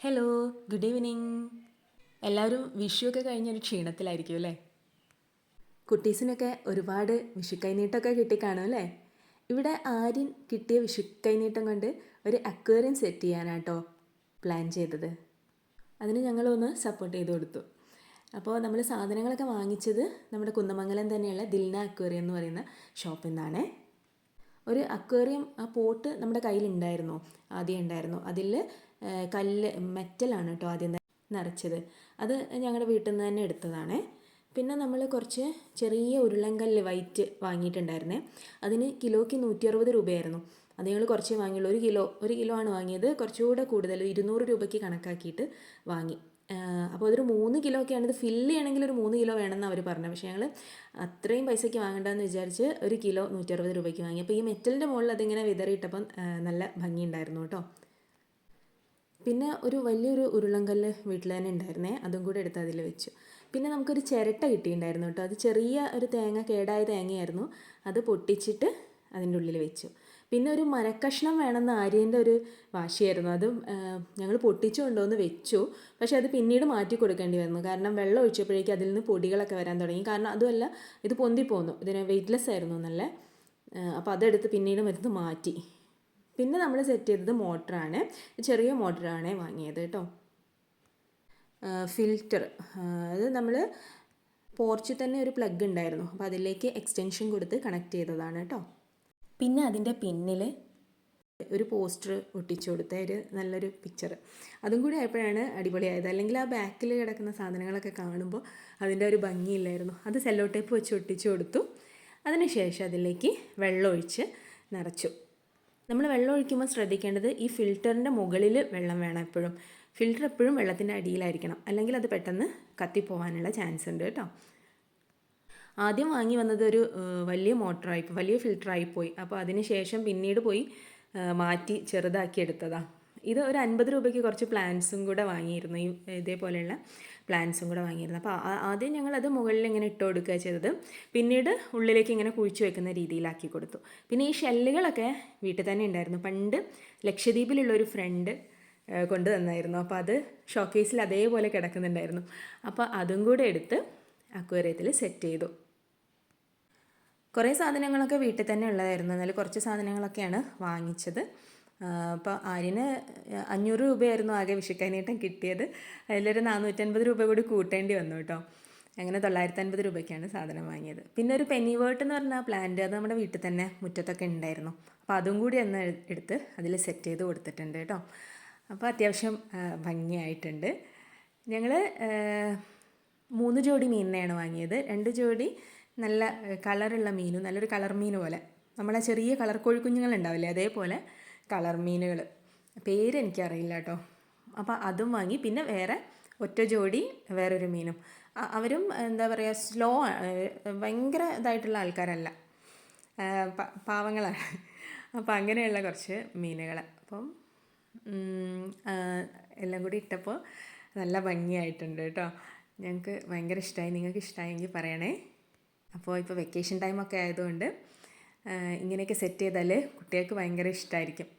Hello, good evening. എല്ലാവരും വിഷുവൊക്കെ കഴിഞ്ഞൊരു ക്ഷീണത്തിലായിരിക്കും അല്ലേ? കുട്ടീസിനൊക്കെ ഒരുപാട് വിഷുക്കൈനീട്ടമൊക്കെ കിട്ടിക്കാണും അല്ലേ? ഇവിടെ ആര്യൻ കിട്ടിയ വിഷുക്കൈനീട്ടം കൊണ്ട് ഒരു അക്വേറിയം സെറ്റ് ചെയ്യാനാട്ടോ പ്ലാൻ ചെയ്തത്. അതിന് ഞങ്ങളൊന്ന് സപ്പോർട്ട് ചെയ്ത് കൊടുത്തു. അപ്പോൾ നമ്മൾ സാധനങ്ങളൊക്കെ വാങ്ങിച്ചത് നമ്മുടെ കുന്നമംഗലം തന്നെയുള്ള ദിൽന അക്വേറിയം എന്ന് പറയുന്ന ഷോപ്പിൽ നിന്നാണ്. ഒരു അക്വേറിയം ആ പോട്ട് നമ്മുടെ കയ്യിലുണ്ടായിരുന്നു, ആദ്യം ഉണ്ടായിരുന്നു. അതിൽ കല്ല് മെറ്റലാണ് കേട്ടോ ആദ്യം നിറച്ചത്. അത് ഞങ്ങളുടെ വീട്ടിൽ നിന്ന് തന്നെ എടുത്തതാണ്. പിന്നെ നമ്മൾ കുറച്ച് ചെറിയ ഉരുളൻകല്ല് വൈറ്റ് വാങ്ങിയിട്ടുണ്ടായിരുന്നേ. അതിന് കിലോയ്ക്ക് 160 രൂപയായിരുന്നു. അത് ഞങ്ങൾ കുറച്ചേ വാങ്ങിയുള്ളൂ. ഒരു കിലോ ആണ് വാങ്ങിയത്. കുറച്ചുകൂടെ കൂടുതൽ 200 രൂപയ്ക്ക് കണക്കാക്കിയിട്ട് വാങ്ങി. അപ്പോൾ അതൊരു 3 കിലോയൊക്കെയാണ്. ഇത് ഫില്ല് ചെയ്യണമെങ്കിൽ ഒരു 3 കിലോ വേണമെന്ന് അവർ പറഞ്ഞു. പക്ഷേ ഞങ്ങൾ അത്രയും പൈസയ്ക്ക് വാങ്ങണ്ടെന്ന് വിചാരിച്ച് ഒരു കിലോ 160 രൂപയ്ക്ക് വാങ്ങി. അപ്പോൾ ഈ മെറ്റലിൻ്റെ മുകളിൽ അതിങ്ങനെ വിതറിയിട്ടപ്പം നല്ല ഭംഗിയുണ്ടായിരുന്നു കേട്ടോ. പിന്നെ ഒരു വലിയൊരു ഉരുളൻകല്ല് വീട്ടിൽ തന്നെ ഉണ്ടായിരുന്നേ, അതും കൂടെ എടുത്ത് അതിൽ വെച്ചു. പിന്നെ നമുക്കൊരു ചിരട്ട കിട്ടിയിട്ടുണ്ടായിരുന്നു കേട്ടോ. അത് ചെറിയ ഒരു കേടായ തേങ്ങയായിരുന്നു. അത് പൊട്ടിച്ചിട്ട് അതിൻ്റെ ഉള്ളിൽ വെച്ചു. പിന്നെ ഒരു മരക്കഷ്ണം വേണമെന്ന് ആര്യൻ്റെ ഒരു വാശിയായിരുന്നു. അത് ഞങ്ങൾ പൊട്ടിച്ചു കൊണ്ടുവന്ന് വെച്ചു. പക്ഷെ അത് പിന്നീട് മാറ്റി കൊടുക്കേണ്ടി വന്നു. കാരണം വെള്ളം ഒഴിച്ചപ്പോഴേക്കും അതിൽ നിന്ന് പൊടികളൊക്കെ വരാൻ തുടങ്ങി. കാരണം അതുമല്ല, ഇത് പൊന്തിപ്പോന്നു. ഇതിന് വെയ്റ്റ്ലെസ് ആയിരുന്നു നല്ല. അപ്പോൾ അതെടുത്ത് പിന്നീട് എടുത്ത് മാറ്റി. പിന്നെ നമ്മൾ സെറ്റ് ചെയ്തത് മോട്ടറാണ്. ചെറിയ മോട്ടറാണ് വാങ്ങിയത് കേട്ടോ. ഫിൽറ്റർ അത് നമ്മൾ പോർച്ചിൽ തന്നെ ഒരു പ്ലഗ് ഉണ്ടായിരുന്നു. അപ്പോൾ അതിലേക്ക് എക്സ്റ്റൻഷൻ കൊടുത്ത് കണക്ട് ചെയ്തതാണ് കേട്ടോ. പിന്നെ അതിൻ്റെ പിന്നിൽ ഒരു പോസ്റ്റർ ഒട്ടിച്ചു കൊടുത്ത ഒരു നല്ലൊരു പിക്ചർ, അതും കൂടി ആയപ്പോഴാണ് അടിപൊളിയായത്. അല്ലെങ്കിൽ ആ ബാക്കിൽ കിടക്കുന്ന സാധനങ്ങളൊക്കെ കാണുമ്പോൾ അതിൻ്റെ ഒരു ഭംഗിയില്ലായിരുന്നു. അത് സെല്ലോ ടേപ്പ് വെച്ച് ഒട്ടിച്ചു കൊടുത്തു. അതിനുശേഷം അതിലേക്ക് വെള്ളം ഒഴിച്ച് നിറച്ചു. നമ്മൾ വെള്ളം ഒഴിക്കുമ്പോൾ ശ്രദ്ധിക്കേണ്ടത് ഈ ഫിൽറ്ററിൻ്റെ മുകളിൽ വെള്ളം വേണം എപ്പോഴും. ഫിൽറ്റർ എപ്പോഴും വെള്ളത്തിൻ്റെ അടിയിലായിരിക്കണം, അല്ലെങ്കിൽ അത് പെട്ടെന്ന് കത്തിപ്പോവാനുള്ള ചാൻസ് ഉണ്ട് കേട്ടോ. ആദ്യം വാങ്ങി വന്നത് ഒരു വലിയ വലിയ ഫിൽറ്ററായിപ്പോയി. അപ്പോൾ അതിന് ശേഷം പിന്നീട് പോയി മാറ്റി ചെറുതാക്കി എടുത്തതാണ്. ഇത് ഒരു 50 രൂപയ്ക്ക് കുറച്ച് പ്ലാന്റ്സും കൂടെ വാങ്ങിയിരുന്നു. ഇതേപോലെയുള്ള പ്ലാന്റ്സും കൂടെ വാങ്ങിയിരുന്നു. അപ്പോൾ ആദ്യം ഞങ്ങളത് മുകളിൽ ഇങ്ങനെ ഇട്ട് കൊടുക്കുക ചെയ്തത്. പിന്നീട് ഉള്ളിലേക്ക് ഇങ്ങനെ കുഴിച്ച് വെക്കുന്ന രീതിയിലാക്കി കൊടുത്തു. പിന്നെ ഈ ഷെല്ലുകളൊക്കെ വീട്ടിൽ തന്നെ ഉണ്ടായിരുന്നു. പണ്ട് ലക്ഷദ്വീപിലുള്ളൊരു ഫ്രണ്ട് കൊണ്ട് തന്നായിരുന്നു. അപ്പോൾ അത് ഷോക്കേസിൽ അതേപോലെ കിടക്കുന്നുണ്ടായിരുന്നു. അപ്പോൾ അതും കൂടെ എടുത്ത് അക്വേറിയത്തിൽ സെറ്റ് ചെയ്തു. കുറേ സാധനങ്ങളൊക്കെ വീട്ടിൽ തന്നെ ഉള്ളതായിരുന്നു. എന്നാലും കുറച്ച് സാധനങ്ങളൊക്കെയാണ് വാങ്ങിച്ചത്. അപ്പോൾ ആര്യന് 500 രൂപയായിരുന്നു ആകെ വിഷുക്കൈനീട്ടം കിട്ടിയത്. അതിലൊരു 450 രൂപ കൂടി കൂട്ടേണ്ടി വന്നു കേട്ടോ. അങ്ങനെ 950 രൂപയ്ക്കാണ് സാധനം വാങ്ങിയത്. പിന്നെ ഒരു പെന്നിവേർട്ട് എന്ന് പറഞ്ഞ പ്ലാന്റ്, അത് നമ്മുടെ വീട്ടിൽ തന്നെ മുറ്റത്തൊക്കെ ഉണ്ടായിരുന്നു. അപ്പോൾ അതും കൂടി ഒന്ന് എടുത്ത് അതിൽ സെറ്റ് ചെയ്ത് കൊടുത്തിട്ടുണ്ട് കേട്ടോ. അപ്പോൾ അത്യാവശ്യം ഭംഗിയായിട്ടുണ്ട്. ഞങ്ങൾ 3 ജോഡി മീനിനെയാണ് വാങ്ങിയത്. 2 ജോഡി നല്ല കളറുള്ള മീനും, നല്ലൊരു കളർ മീൻ പോലെ, നമ്മളെ ചെറിയ കളർ കോഴിക്കുഞ്ഞുങ്ങളുണ്ടാവില്ലേ, അതേപോലെ കളർ മീനുകൾ. പേരെനിക്കറിയില്ല കേട്ടോ. അപ്പോൾ അതും വാങ്ങി. പിന്നെ വേറെ ഒറ്റ ജോഡി വേറൊരു മീനും. അവരും എന്താ പറയുക, സ്ലോ, ഭയങ്കര ഇതായിട്ടുള്ള ആൾക്കാരല്ല, പാവങ്ങളാണ്. അപ്പോൾ അങ്ങനെയുള്ള കുറച്ച് മീനുകൾ. അപ്പം എല്ലാം കൂടി ഇട്ടപ്പോൾ നല്ല ഭംഗിയായിട്ടുണ്ട് കേട്ടോ. ഞങ്ങൾക്ക് ഭയങ്കര ഇഷ്ടമായി. നിങ്ങൾക്ക് ഇഷ്ടമായെങ്കിൽ പറയണേ. അപ്പോൾ ഇപ്പോൾ വെക്കേഷൻ ടൈമൊക്കെ ആയതുകൊണ്ട് ഇങ്ങനെയൊക്കെ സെറ്റ് ചെയ്താൽ കുട്ടികൾക്ക് ഭയങ്കര ഇഷ്ടമായിരിക്കും.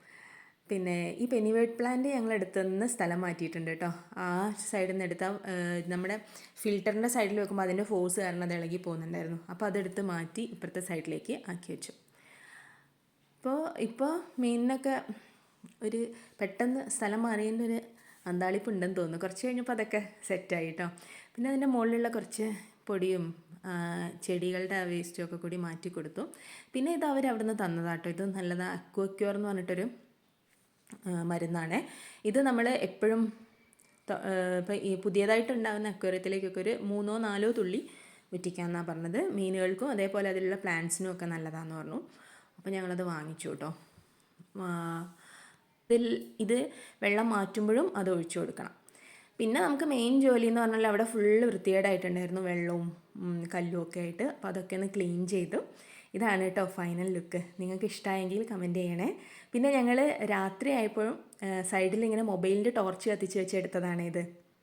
പിന്നെ ഈ പെന്നിവേർട്ട് പ്ലാന്റ് ഞങ്ങൾ എടുത്തുനിന്ന് സ്ഥലം മാറ്റിയിട്ടുണ്ട് കേട്ടോ. ആ സൈഡിൽ നിന്ന് എടുത്താൽ നമ്മുടെ ഫിൽറ്ററിൻ്റെ സൈഡിൽ വെക്കുമ്പോൾ അതിൻ്റെ ഫോഴ്സ് കാരണം അത് ഇളകി പോകുന്നുണ്ടായിരുന്നു. അപ്പോൾ അതെടുത്ത് മാറ്റി ഇപ്പുറത്തെ സൈഡിലേക്ക് ആക്കി വെച്ചു. ഇപ്പോൾ മീനിനൊക്കെ ഒരു പെട്ടെന്ന് സ്ഥലം മാറിയതിൻ്റെ ഒരു അന്താളിപ്പുണ്ടെന്ന് തോന്നുന്നു. കുറച്ച് കഴിഞ്ഞപ്പോൾ അതൊക്കെ സെറ്റായി കേട്ടോ. പിന്നെ അതിൻ്റെ മുകളിലുള്ള കുറച്ച് പൊടിയും ചെടികളുടെ വേസ്റ്റും ഒക്കെ കൂടി മാറ്റി കൊടുത്തു. പിന്നെ ഇത് അവർ അവിടെ നിന്ന് തന്നതാട്ടോ. ഇത് നല്ലതാണ്. അക്വാക്യൂർ എന്ന് പറഞ്ഞിട്ടൊരു മരുന്നാണ്. ഇത് നമ്മൾ എപ്പോഴും ഇപ്പോൾ ഈ പുതിയതായിട്ടുണ്ടാകുന്ന അക്വേറിയത്തിലേക്കൊക്കെ ഒരു 3-4 തുള്ളി ഉറ്റിക്കാമെന്നാണ് പറഞ്ഞത്. മീനുകൾക്കും അതേപോലെ അതിലുള്ള പ്ലാന്റ്സിനും ഒക്കെ നല്ലതാണെന്ന് പറഞ്ഞു. അപ്പോൾ ഞങ്ങളത് വാങ്ങിച്ചു കേട്ടോ. ഇത് വെള്ളം മാറ്റുമ്പോഴും അത് ഒഴിച്ചു കൊടുക്കണം. പിന്നെ നമുക്ക് മെയിൻ ജോലി എന്ന് പറഞ്ഞാൽ അവിടെ ഫുള്ള് വൃത്തികേടായിട്ടുണ്ടായിരുന്നു, വെള്ളവും കല്ലും ഒക്കെ ആയിട്ട്. അപ്പോൾ അതൊക്കെ ഒന്ന് ക്ലീൻ ചെയ്തു. ഇതാണ് കേട്ടോ ഫൈനൽ ലുക്ക്. നിങ്ങൾക്ക് ഇഷ്ടമായെങ്കിൽ കമൻറ്റ് ചെയ്യണേ. പിന്നെ ഞങ്ങൾ രാത്രി ആയപ്പോഴും സൈഡിൽ ഇങ്ങനെ മൊബൈലിൻ്റെ ടോർച്ച് കത്തിച്ച് വെച്ച് എടുത്തതാണ് ഇത്.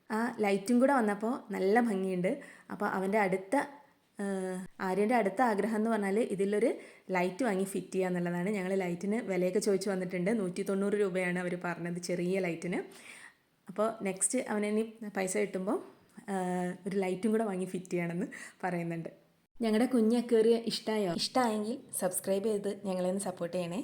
ആ ലൈറ്റും കൂടെ വന്നപ്പോൾ നല്ല ഭംഗിയുണ്ട്. അപ്പോൾ ആര്യൻ്റെ അടുത്ത ആഗ്രഹം എന്ന് പറഞ്ഞാൽ ഇതിലൊരു ലൈറ്റ് വാങ്ങി ഫിറ്റ് ചെയ്യുക എന്നുള്ളതാണ്. ഞങ്ങൾ ലൈറ്റിന് വിലയൊക്കെ ചോദിച്ചു വന്നിട്ടുണ്ട്. 190 രൂപയാണ് അവർ പറഞ്ഞത് ചെറിയ ലൈറ്റിന്. അപ്പോൾ നെക്സ്റ്റ് അവനിനി പൈസ കിട്ടുമ്പോൾ ഒരു ലൈറ്റും കൂടെ വാങ്ങി ഫിറ്റ് ചെയ്യണമെന്ന് പറയുന്നുണ്ട്. ഞങ്ങളുടെ കുഞ്ഞ് അക്വേറിയം ഇഷ്ടമായോ? ഇഷ്ടമായെങ്കിൽ സബ്സ്ക്രൈബ് ചെയ്ത് ഞങ്ങളെ ഒന്ന് സപ്പോർട്ട് ചെയ്യണേ.